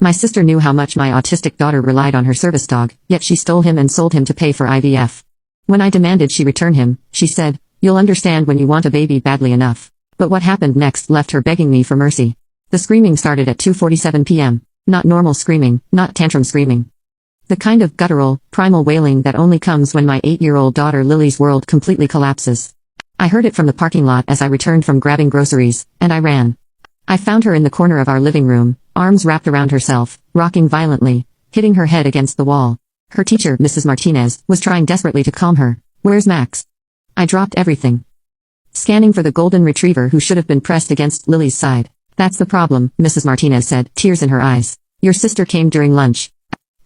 My sister knew how much my autistic daughter relied on her service dog, yet she stole him and sold him to pay for IVF. When I demanded she return him, she said, "You'll understand when you want a baby badly enough." But what happened next left her begging me for mercy. The screaming started at 2:47 p.m. Not normal screaming, not tantrum screaming. The kind of guttural, primal wailing that only comes when my 8-year-old daughter Lily's world completely collapses. I heard it from the parking lot as I returned from grabbing groceries, and I ran. I found her in the corner of our living room, arms wrapped around herself, rocking violently, hitting her head against the wall. Her teacher, Mrs. Martinez, was trying desperately to calm her. "Where's Max?" I dropped everything. Scanning for the golden retriever who should have been pressed against Lily's side. "That's the problem," Mrs. Martinez said, tears in her eyes. "Your sister came during lunch.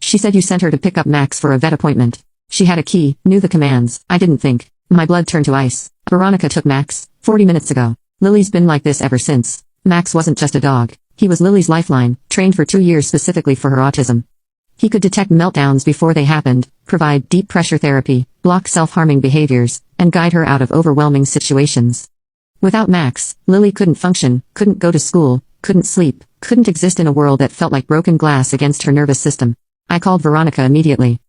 She said you sent her to pick up Max for a vet appointment. She had a key, knew the commands. I didn't think." My blood turned to ice. "Veronica took Max 40 minutes ago. Lily's been like this ever since." Max wasn't just a dog. He was Lily's lifeline, trained for 2 years specifically for her autism. He could detect meltdowns before they happened, provide deep pressure therapy, block self-harming behaviors, and guide her out of overwhelming situations. Without Max, Lily couldn't function, couldn't go to school, couldn't sleep, couldn't exist in a world that felt like broken glass against her nervous system. I called Veronica immediately.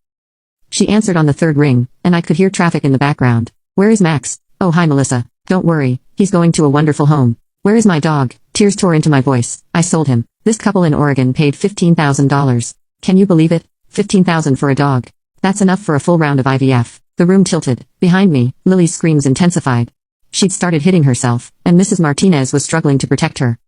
She answered on the third ring, and I could hear traffic in the background. "Where is Max?" "Oh, hi Melissa. Don't worry, he's going to a wonderful home." "Where is my dog?" Tears tore into my voice. "I sold him." This couple in Oregon paid $15,000. Can you believe it? $15,000 for a dog. That's enough for a full round of IVF. The room tilted. Behind me, Lily's screams intensified. She'd started hitting herself, and Mrs. Martinez was struggling to protect her.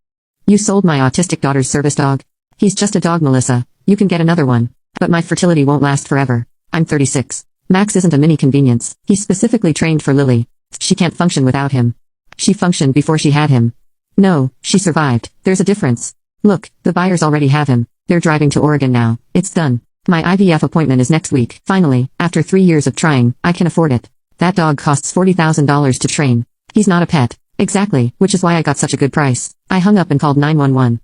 "You sold my autistic daughter's service dog?" "He's just a dog, Melissa. You can get another one. But my fertility won't last forever. I'm 36. Max isn't a mini convenience. He's specifically trained for Lily. She can't function without him. She functioned before she had him. No, she survived. There's a difference. Look, the buyers already have him. They're driving to Oregon now. It's done. My IVF appointment is next week. Finally, after 3 years of trying, I can afford it. That dog costs $40,000 to train. He's not a pet." "Exactly, which is why I got such a good price." I hung up and called 911.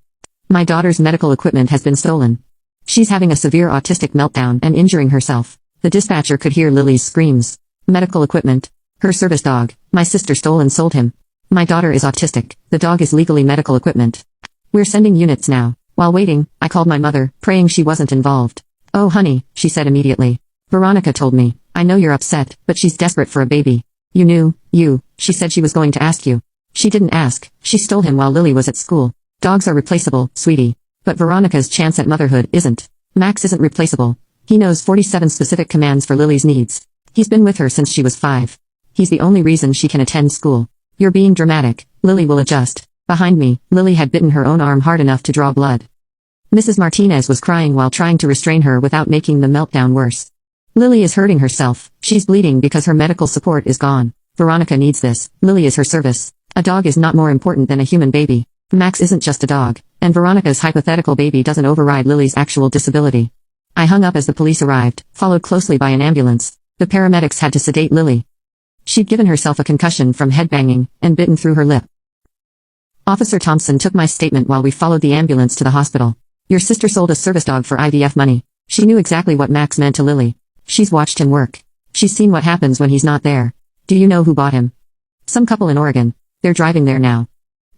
"My daughter's medical equipment has been stolen. She's having a severe autistic meltdown and injuring herself." The dispatcher could hear Lily's screams. "Medical equipment? Her service dog. My sister stole and sold him. My daughter is autistic. The dog is legally medical equipment. We're sending units now." While waiting, I called my mother, praying she wasn't involved. "Oh honey," she said immediately. "Veronica told me. I know you're upset, but she's desperate for a baby. You knew, she said she was going to ask you." "She didn't ask. She stole him while Lily was at school. Dogs are replaceable, sweetie. But Veronica's chance at motherhood isn't. Max isn't replaceable. He knows 47 specific commands for Lily's needs. He's been with her since she was 5. He's the only reason she can attend school." "You're being dramatic. Lily will adjust." Behind me, Lily had bitten her own arm hard enough to draw blood. Mrs. Martinez was crying while trying to restrain her without making the meltdown worse. "Lily is hurting herself. She's bleeding because her medical support is gone. Veronica needs this. Lily is her service. A dog is not more important than a human baby. Max isn't just a dog, and Veronica's hypothetical baby doesn't override Lily's actual disability." I hung up as the police arrived, followed closely by an ambulance. The paramedics had to sedate Lily. She'd given herself a concussion from headbanging, and bitten through her lip. Officer Thompson took my statement while we followed the ambulance to the hospital. "Your sister sold a service dog for IVF money. She knew exactly what Max meant to Lily. She's watched him work. She's seen what happens when he's not there. Do you know who bought him?" "Some couple in Oregon. They're driving there now.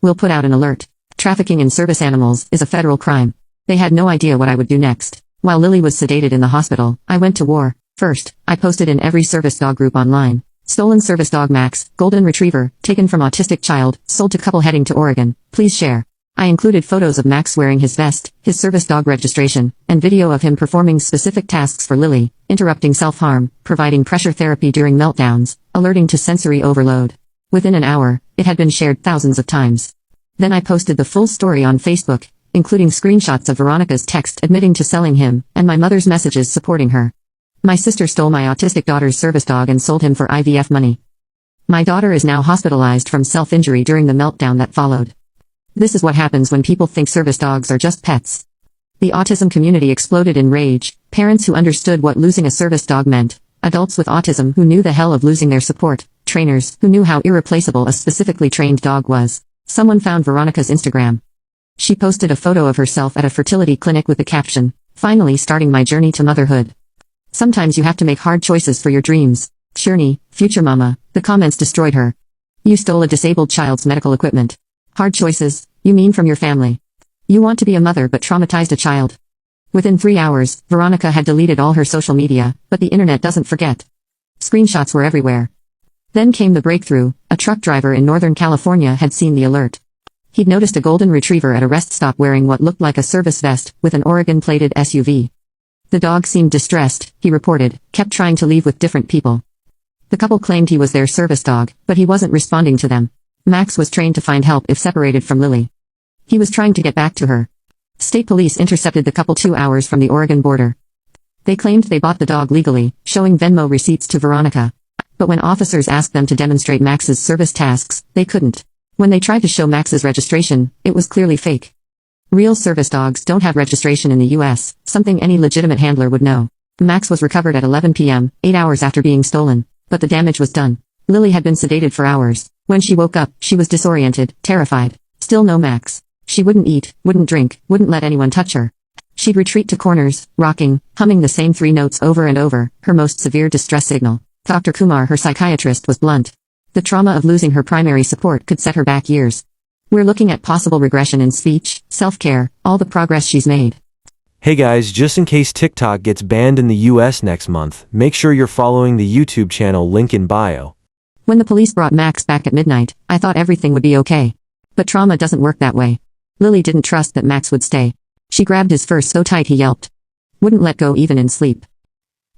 We'll put out an alert. Trafficking in service animals is a federal crime." They had no idea what I would do next. While Lily was sedated in the hospital, I went to war. First, I posted in every service dog group online. "Stolen service dog Max, golden retriever, taken from autistic child, sold to couple heading to Oregon. Please share." I included photos of Max wearing his vest, his service dog registration, and video of him performing specific tasks for Lily, interrupting self-harm, providing pressure therapy during meltdowns, alerting to sensory overload. Within an hour, it had been shared thousands of times. Then I posted the full story on Facebook, including screenshots of Veronica's text admitting to selling him, and my mother's messages supporting her. My sister stole my autistic daughter's service dog and sold him for IVF money. My daughter is now hospitalized from self-injury during the meltdown that followed. This is what happens when people think service dogs are just pets. The autism community exploded in rage, parents who understood what losing a service dog meant, adults with autism who knew the hell of losing their support, trainers who knew how irreplaceable a specifically trained dog was. Someone found Veronica's Instagram. She posted a photo of herself at a fertility clinic with the caption, "Finally starting my journey to motherhood. Sometimes you have to make hard choices for your dreams. Shirney, future mama." The comments destroyed her. "You stole a disabled child's medical equipment. Hard choices, you mean from your family. You want to be a mother but traumatized a child. Within 3 hours, Veronica had deleted all her social media, but the internet doesn't forget. Screenshots were everywhere. Then came the breakthrough. A truck driver in Northern California had seen the alert. He'd noticed a golden retriever at a rest stop wearing what looked like a service vest, with an Oregon-plated SUV. The dog seemed distressed, he reported, kept trying to leave with different people. The couple claimed he was their service dog, but he wasn't responding to them. Max was trained to find help if separated from Lily. He was trying to get back to her. State police intercepted the couple 2 hours from the Oregon border. They claimed they bought the dog legally, showing Venmo receipts to Veronica. But when officers asked them to demonstrate Max's service tasks, they couldn't. When they tried to show Max's registration, it was clearly fake. Real service dogs don't have registration in the US, something any legitimate handler would know. Max was recovered at 11 p.m., 8 hours after being stolen. But the damage was done. Lily had been sedated for hours. When she woke up, she was disoriented, terrified. Still no Max. She wouldn't eat, wouldn't drink, wouldn't let anyone touch her. She'd retreat to corners, rocking, humming the same 3 notes over and over, her most severe distress signal. Dr. Kumar, her psychiatrist, was blunt. The trauma of losing her primary support could set her back years. We're looking at possible regression in speech, self-care, all the progress she's made. Hey guys, just in case TikTok gets banned in the US next month, make sure you're following the YouTube channel link in bio. When the police brought Max back at midnight, I thought everything would be okay. But trauma doesn't work that way. Lily didn't trust that Max would stay. She grabbed his fur so tight he yelped. Wouldn't let go even in sleep.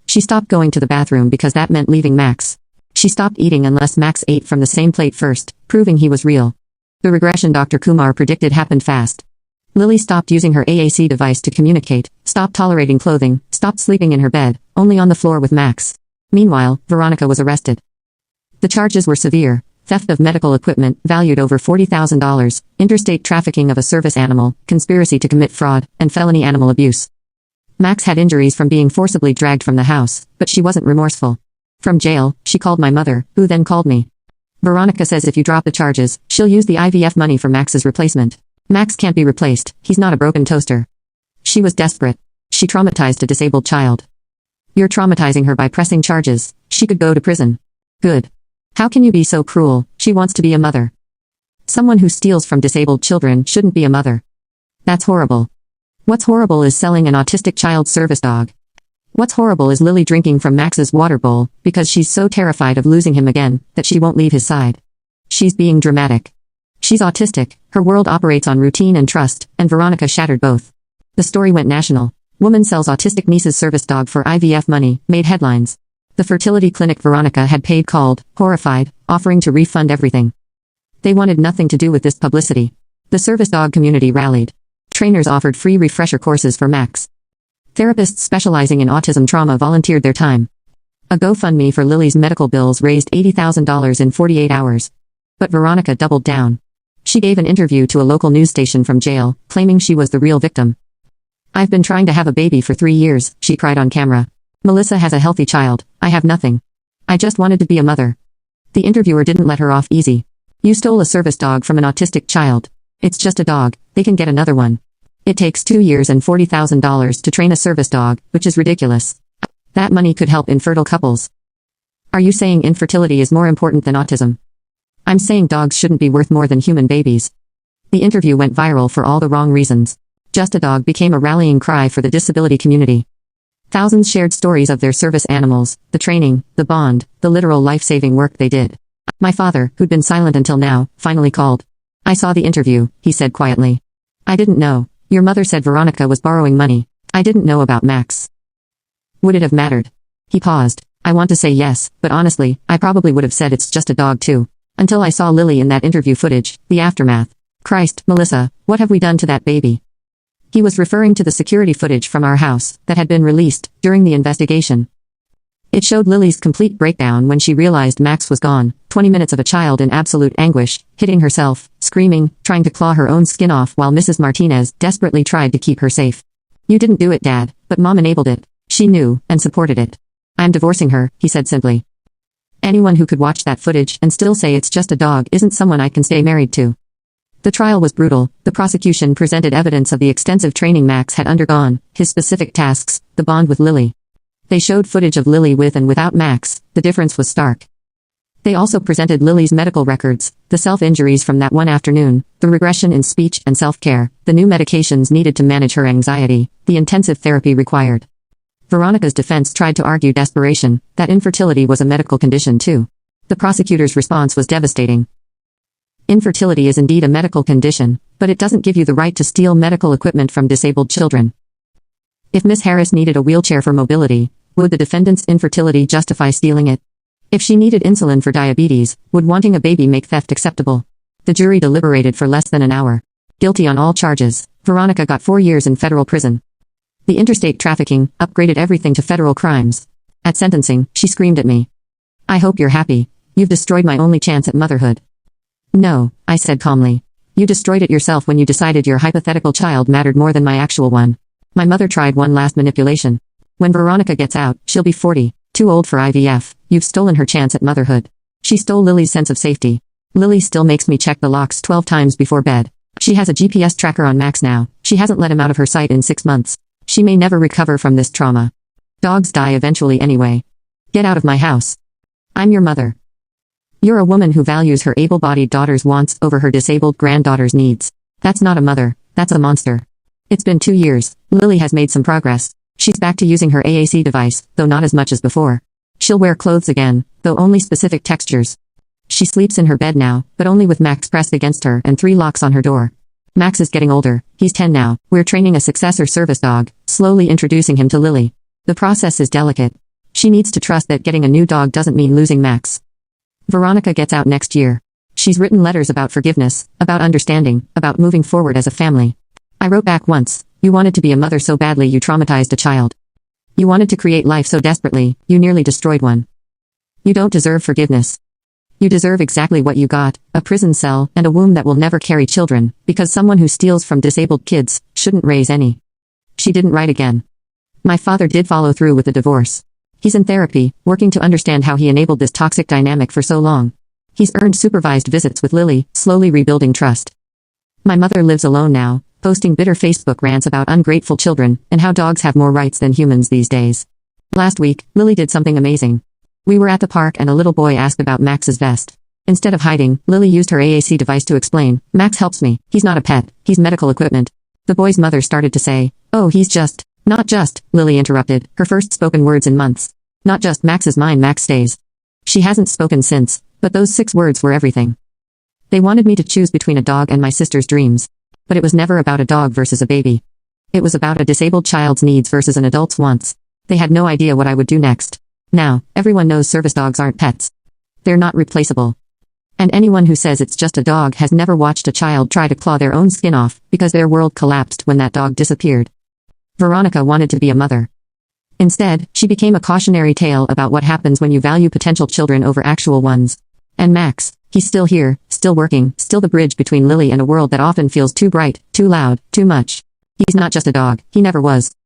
She stopped going to the bathroom because that meant leaving Max. She stopped eating unless Max ate from the same plate first, proving he was real. The regression Dr. Kumar predicted happened fast. Lily stopped using her AAC device to communicate, stopped tolerating clothing, stopped sleeping in her bed, only on the floor with Max. Meanwhile, Veronica was arrested. The charges were severe: theft of medical equipment valued over $40,000, interstate trafficking of a service animal, conspiracy to commit fraud, and felony animal abuse. Max had injuries from being forcibly dragged from the house, but she wasn't remorseful. From jail, she called my mother, who then called me. Veronica says if you drop the charges, she'll use the IVF money for Max's replacement. Max can't be replaced, he's not a broken toaster. She was desperate. She traumatized a disabled child. You're traumatizing her by pressing charges. She could go to prison. Good. How can you be so cruel? She wants to be a mother. Someone who steals from disabled children shouldn't be a mother. That's horrible. What's horrible is selling an autistic child's service dog. What's horrible is Lily drinking from Max's water bowl, because she's so terrified of losing him again, that she won't leave his side. She's being dramatic. She's autistic, her world operates on routine and trust, and Veronica shattered both. The story went national. Woman sells autistic niece's service dog for IVF money, made headlines. The fertility clinic Veronica had paid called, horrified, offering to refund everything. They wanted nothing to do with this publicity. The service dog community rallied. Trainers offered free refresher courses for Max. Therapists specializing in autism trauma volunteered their time. A GoFundMe for Lily's medical bills raised $80,000 in 48 hours. But Veronica doubled down. She gave an interview to a local news station from jail, claiming she was the real victim. I've been trying to have a baby for 3 years, she cried on camera. Melissa has a healthy child, I have nothing. I just wanted to be a mother. The interviewer didn't let her off easy. You stole a service dog from an autistic child. It's just a dog, they can get another one. It takes 2 years and $40,000 to train a service dog, which is ridiculous. That money could help infertile couples. Are you saying infertility is more important than autism? I'm saying dogs shouldn't be worth more than human babies. The interview went viral for all the wrong reasons. Just a Dog became a rallying cry for the disability community. Thousands shared stories of their service animals, the training, the bond, the literal life-saving work they did. My father, who'd been silent until now, finally called. I saw the interview, he said quietly. I didn't know. Your mother said Veronica was borrowing money. I didn't know about Max. Would it have mattered? He paused. I want to say yes, but honestly, I probably would have said it's just a dog too. Until I saw Lily in that interview footage, the aftermath. Christ, Melissa, what have we done to that baby? He was referring to the security footage from our house that had been released during the investigation. It showed Lily's complete breakdown when she realized Max was gone, 20 minutes of a child in absolute anguish, hitting herself, screaming, trying to claw her own skin off while Mrs. Martinez desperately tried to keep her safe. You didn't do it, Dad, but Mom enabled it. She knew, and supported it. I'm divorcing her, he said simply. Anyone who could watch that footage and still say it's just a dog isn't someone I can stay married to. The trial was brutal. The prosecution presented evidence of the extensive training Max had undergone, his specific tasks, the bond with Lily. They showed footage of Lily with and without Max. The difference was stark. They also presented Lily's medical records, the self-injuries from that one afternoon, the regression in speech and self-care, the new medications needed to manage her anxiety, the intensive therapy required. Veronica's defense tried to argue desperation, that infertility was a medical condition too. The prosecutor's response was devastating. Infertility is indeed a medical condition, but it doesn't give you the right to steal medical equipment from disabled children. If Miss Harris needed a wheelchair for mobility, would the defendant's infertility justify stealing it? If she needed insulin for diabetes, would wanting a baby make theft acceptable? The jury deliberated for less than an hour. Guilty on all charges, Veronica got 4 years in federal prison. The interstate trafficking upgraded everything to federal crimes. At sentencing, she screamed at me. "I hope you're happy. You've destroyed my only chance at motherhood." "No," I said calmly. "You destroyed it yourself when you decided your hypothetical child mattered more than my actual one." My mother tried one last manipulation. "When Veronica gets out, she'll be 40, too old for IVF. You've stolen her chance at motherhood." She stole Lily's sense of safety. Lily still makes me check the locks 12 times before bed. She has a GPS tracker on Max now. She hasn't let him out of her sight in 6 months. She may never recover from this trauma. Dogs die eventually anyway. Get out of my house. I'm your mother. You're a woman who values her able-bodied daughter's wants over her disabled granddaughter's needs. That's not a mother, that's a monster. It's been 2 years. Lily has made some progress. She's back to using her AAC device, though not as much as before. She'll wear clothes again, though only specific textures. She sleeps in her bed now, but only with Max pressed against her and 3 locks on her door. Max is getting older. He's 10 now. We're training a successor service dog, slowly introducing him to Lily. The process is delicate. She needs to trust that getting a new dog doesn't mean losing Max. Veronica gets out next year. She's written letters about forgiveness, about understanding, about moving forward as a family. I wrote back once, "You wanted to be a mother so badly you traumatized a child. You wanted to create life so desperately, you nearly destroyed one. You don't deserve forgiveness. You deserve exactly what you got, a prison cell and a womb that will never carry children, because someone who steals from disabled kids shouldn't raise any." She didn't write again. My father did follow through with the divorce. He's in therapy, working to understand how he enabled this toxic dynamic for so long. He's earned supervised visits with Lily, slowly rebuilding trust. My mother lives alone now, posting bitter Facebook rants about ungrateful children and how dogs have more rights than humans these days. Last week, Lily did something amazing. We were at the park and a little boy asked about Max's vest. Instead of hiding, Lily used her AAC device to explain, "Max helps me. He's not a pet. He's medical equipment." The boy's mother started to say, "Oh, he's just..." "Not just," Lily interrupted, her first spoken words in months. "Not just Max is mine, Max stays." She hasn't spoken since, but those 6 words were everything. They wanted me to choose between a dog and my sister's dreams. But it was never about a dog versus a baby. It was about a disabled child's needs versus an adult's wants. They had no idea what I would do next. Now, everyone knows service dogs aren't pets. They're not replaceable. And anyone who says it's just a dog has never watched a child try to claw their own skin off, because their world collapsed when that dog disappeared. Veronica wanted to be a mother. Instead, she became a cautionary tale about what happens when you value potential children over actual ones. And Max, he's still here, still working, still the bridge between Lily and a world that often feels too bright, too loud, too much. He's not just a dog, he never was.